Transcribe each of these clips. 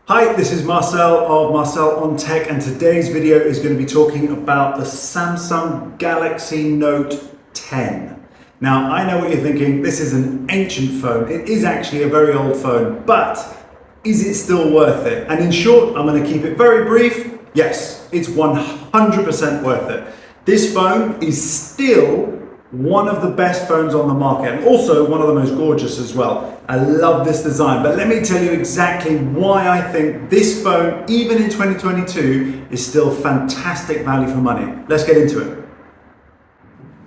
Hi, this is Marcel of Marcel on Tech, and today's video is going to be talking about the Samsung Galaxy Note 10. Now, I know what you're thinking, this is an ancient phone. It is actually a very old phone, but is it still worth it? And in short, I'm going to keep it very brief. Yes, it's 100% worth it. This phone is still one of the best phones on the market, and also one of the most gorgeous as well. I love this design, but let me tell you exactly why I think this phone, even in 2022, is still fantastic value for money. Let's get into it.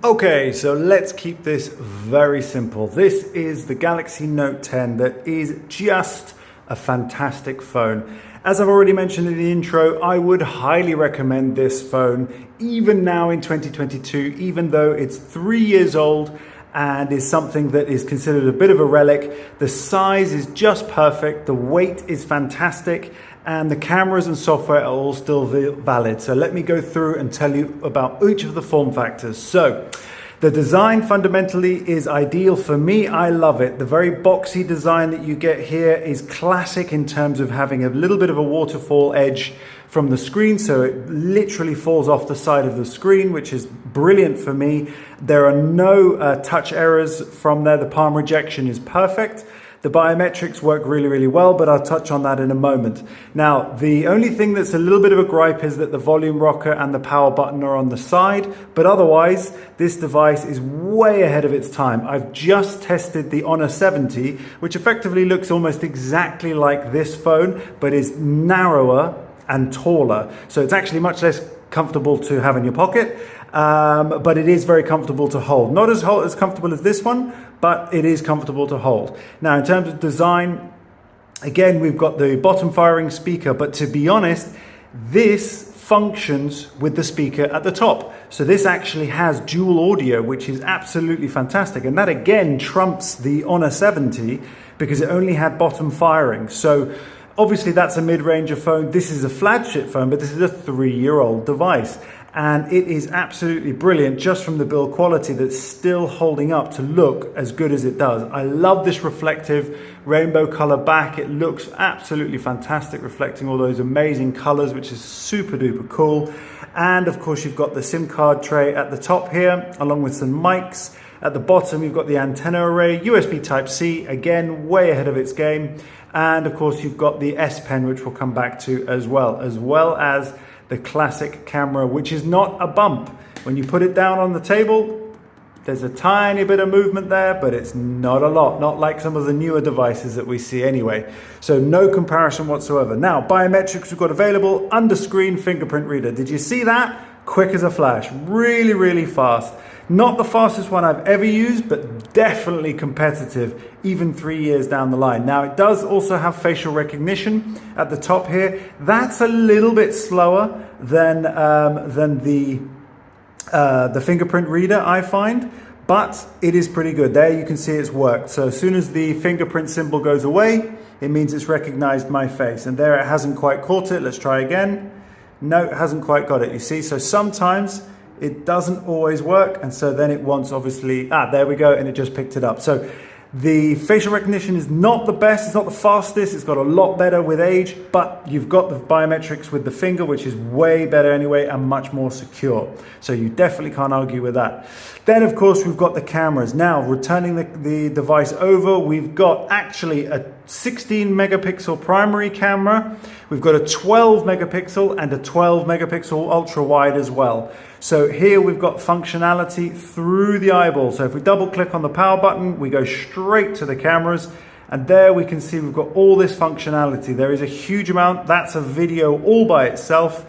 Okay, so let's keep this very simple. This is the Galaxy Note 10 that is just a fantastic phone. As I've already mentioned in the intro, I would highly recommend this phone, even now in 2022, even though it's 3 years old and is something that is considered a bit of a relic. The size is just perfect, the weight is fantastic, and the cameras and software are all still valid. So let me go through and tell you about each of the form factors. So, the design fundamentally is ideal for me. I love it. The very boxy design that you get here is classic in terms of having a little bit of a waterfall edge from the screen, so it literally falls off the side of the screen, which is brilliant for me. There are no touch errors from there. The palm rejection is perfect. The biometrics work really, really well, but I'll touch on that in a moment. Now, the only thing that's a little bit of a gripe is that the volume rocker and the power button are on the side, but otherwise, this device is way ahead of its time. I've just tested the Honor 70, which effectively looks almost exactly like this phone, but is narrower and taller. So it's actually much less comfortable to have in your pocket, but it is very comfortable to hold. Not as comfortable as this one, but it is comfortable to hold. Now, in terms of design, again, we've got the bottom firing speaker, but to be honest, this functions with the speaker at the top. So this actually has dual audio, which is absolutely fantastic. And that again trumps the Honor 70 because it only had bottom firing. So obviously that's a mid-range phone. This is a flagship phone, but this is a 3-year-old device. And it is absolutely brilliant just from the build quality that's still holding up to look as good as it does. I love this reflective rainbow color back. It looks absolutely fantastic, reflecting all those amazing colors, which is super duper cool. And of course, you've got the SIM card tray at the top here, along with some mics. At the bottom, you've got the antenna array, USB Type-C, again, way ahead of its game. And of course, you've got the S Pen, which we'll come back to as well as the classic camera, which is not a bump. When you put it down on the table, there's a tiny bit of movement there, but it's not a lot, not like some of the newer devices that we see anyway. So no comparison whatsoever. Now, biometrics we've got available, under screen fingerprint reader. Did you see that? Quick as a flash, really, really fast. Not the fastest one I've ever used, but definitely competitive, even 3 years down the line. Now, it does also have facial recognition at the top here. That's a little bit slower than the fingerprint reader, I find, but it is pretty good. There you can see it's worked. So as soon as the fingerprint symbol goes away, it means it's recognized my face. And there it hasn't quite caught it. Let's try again. No, it hasn't quite got it, you see. So sometimes it doesn't always work, and so then it wants obviously, there we go, and it just picked it up. So the facial recognition is not the best, it's not the fastest, it's got a lot better with age, but you've got the biometrics with the finger, which is way better anyway and much more secure. So you definitely can't argue with that. Then of course we've got the cameras. Now returning the device over, we've got actually a 16 megapixel primary camera. We've got a 12 megapixel and a 12 megapixel ultra wide as well. So here we've got functionality through the eyeball. So if we double click on the power button, we go straight to the cameras, and there we can see we've got all this functionality. There is a huge amount. That's a video all by itself.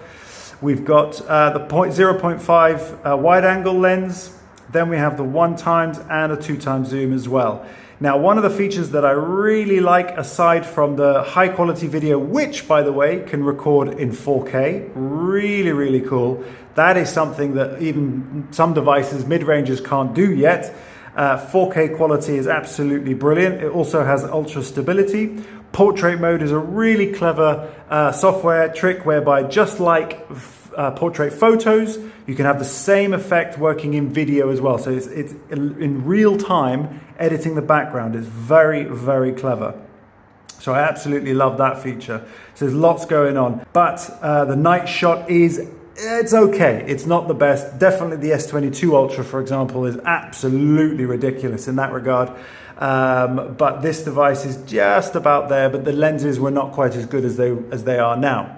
We've got the 0.5 wide angle lens. Then we have the 1x and a 2x zoom as well. Now, one of the features that I really like, aside from the high quality video, which by the way, can record in 4K, really, really cool. That is something that even some devices, mid-rangers, can't do yet. 4K quality is absolutely brilliant. It also has ultra stability. Portrait mode is a really clever software trick whereby, just like portrait photos, you can have the same effect working in video as well. So it's in real time editing the background. It's very, very clever. So I absolutely love that feature. So there's lots going on. But the night shot it's okay. It's not the best. Definitely the S22 Ultra, for example, is absolutely ridiculous in that regard. But this device is just about there, but the lenses were not quite as good as they are now.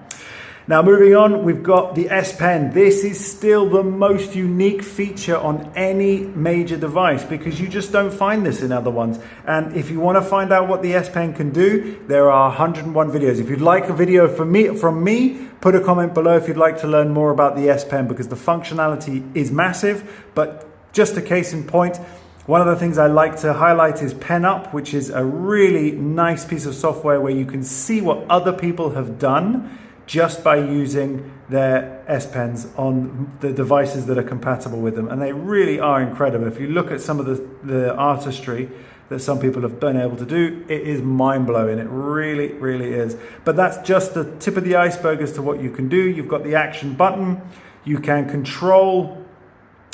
Now moving on, we've got the S Pen. This is still the most unique feature on any major device because you just don't find this in other ones. And if you want to find out what the S Pen can do, there are 101 videos. If you'd like a video from me, put a comment below if you'd like to learn more about the S Pen because the functionality is massive. But just a case in point, one of the things I like to highlight is Pen Up, which is a really nice piece of software where you can see what other people have done just by using their S Pens on the devices that are compatible with them. And they really are incredible. If you look at some of the artistry that some people have been able to do, it is mind-blowing. It really, really is. But that's just the tip of the iceberg as to what you can do. You've got the action button. You can control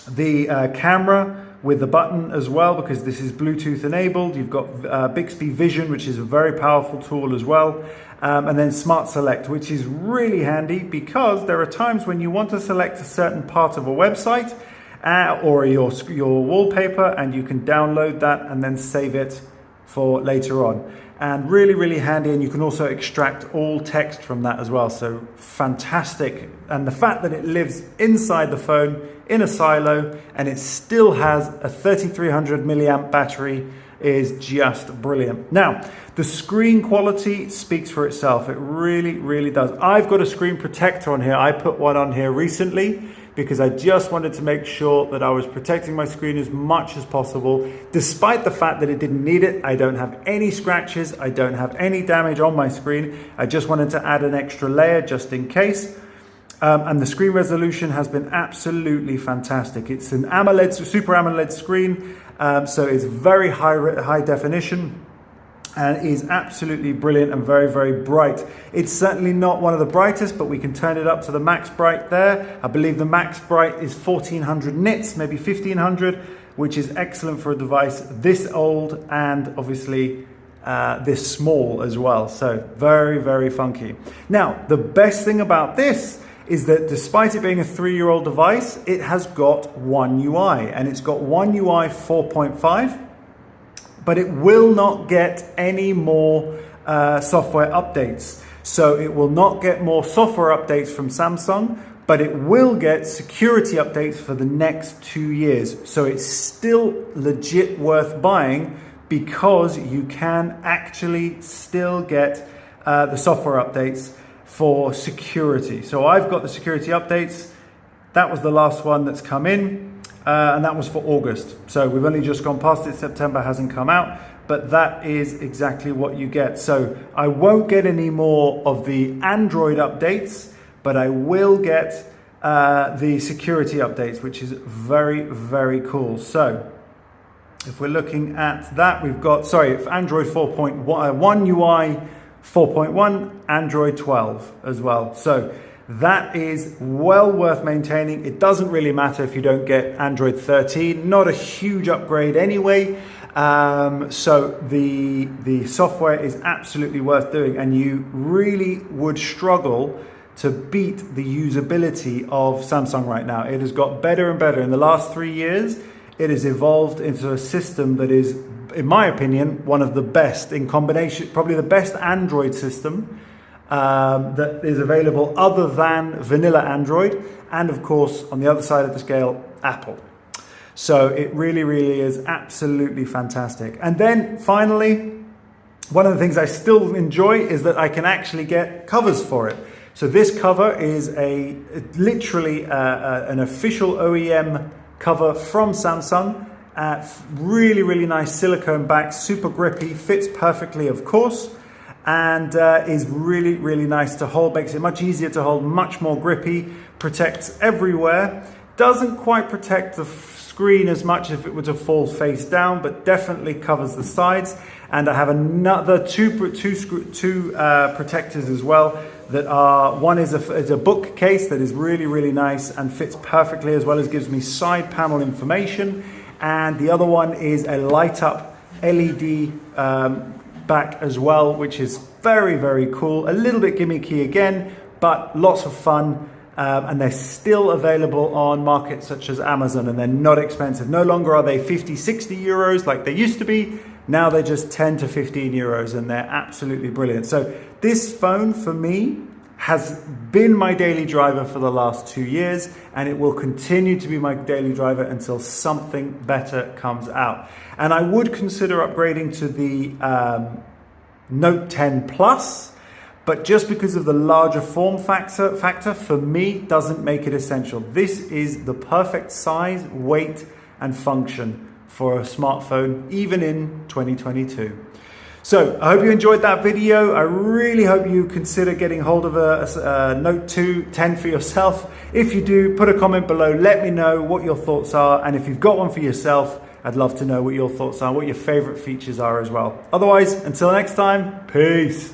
the camera with the button as well because this is Bluetooth enabled. You've got Bixby Vision, which is a very powerful tool as well. And then Smart Select, which is really handy because there are times when you want to select a certain part of a website or your wallpaper, and you can download that and then save it for later on. And really, really handy, and you can also extract all text from that as well. So fantastic. And the fact that it lives inside the phone in a silo and it still has a 3300 milliamp battery is just brilliant. Now, the screen quality speaks for itself. It really, really does. I've got a screen protector on here. I put one on here recently because I just wanted to make sure that I was protecting my screen as much as possible. Despite the fact that it didn't need it, I don't have any scratches. I don't have any damage on my screen. I just wanted to add an extra layer just in case. And the screen resolution has been absolutely fantastic. It's an AMOLED, Super AMOLED screen, so it's very high definition and is absolutely brilliant and very, very bright. It's certainly not one of the brightest, but we can turn it up to the max bright there. I believe the max bright is 1400 nits, maybe 1500, which is excellent for a device this old and obviously this small as well. So very, very funky. Now, the best thing about this is that despite it being a 3-year-old device, it has got One UI, and it's got One UI 4.5, but it will not get any more software updates. So it will not get more software updates from Samsung, but it will get security updates for the next 2 years. So it's still legit worth buying because you can actually still get the software updates for security. So I've got the security updates. That was the last one that's come in, and that was for August. So we've only just gone past it. September hasn't come out, but that is exactly what you get. So I won't get any more of the Android updates, but I will get the security updates, which is very, very cool. So if we're looking at that, we've got, Android 4.1, One UI 4.1, Android 12 as well. So that is well worth maintaining. It doesn't really matter if you don't get Android 13, not a huge upgrade anyway. So the software is absolutely worth doing, and you really would struggle to beat the usability of Samsung right now. It has got better and better. In the last 3 years, it has evolved into a system that is, in my opinion, one of the best in combination, probably the best Android system that is available other than vanilla Android, and of course, on the other side of the scale, Apple. So it really, really is absolutely fantastic. And then finally, one of the things I still enjoy is that I can actually get covers for it. So this cover is literally an official OEM cover from Samsung. Really, really nice silicone back, super grippy, fits perfectly, of course, and is really, really nice to hold, makes it much easier to hold, much more grippy, protects everywhere. Doesn't quite protect the screen as much if it were to fall face down, but definitely covers the sides. And I have another two protectors as well. That are, one is a bookcase that is really, really nice and fits perfectly, as well as gives me side panel information. And the other one is a light up LED back as well, which is very, very cool. A little bit gimmicky again, but lots of fun. And they're still available on markets such as Amazon, and they're not expensive. No longer are they 50, 60 euros like they used to be. Now they're just 10 to 15 euros, and they're absolutely brilliant. So this phone for me has been my daily driver for the last 2 years, and it will continue to be my daily driver until something better comes out. And I would consider upgrading to the Note 10 Plus, but just because of the larger form factor for me doesn't make it essential. This is the perfect size, weight, and function for a smartphone, even in 2022. So I hope you enjoyed that video. I really hope you consider getting hold of a Note 10 for yourself. If you do, put a comment below. Let me know what your thoughts are. And if you've got one for yourself, I'd love to know what your thoughts are, what your favorite features are as well. Otherwise, until next time, peace.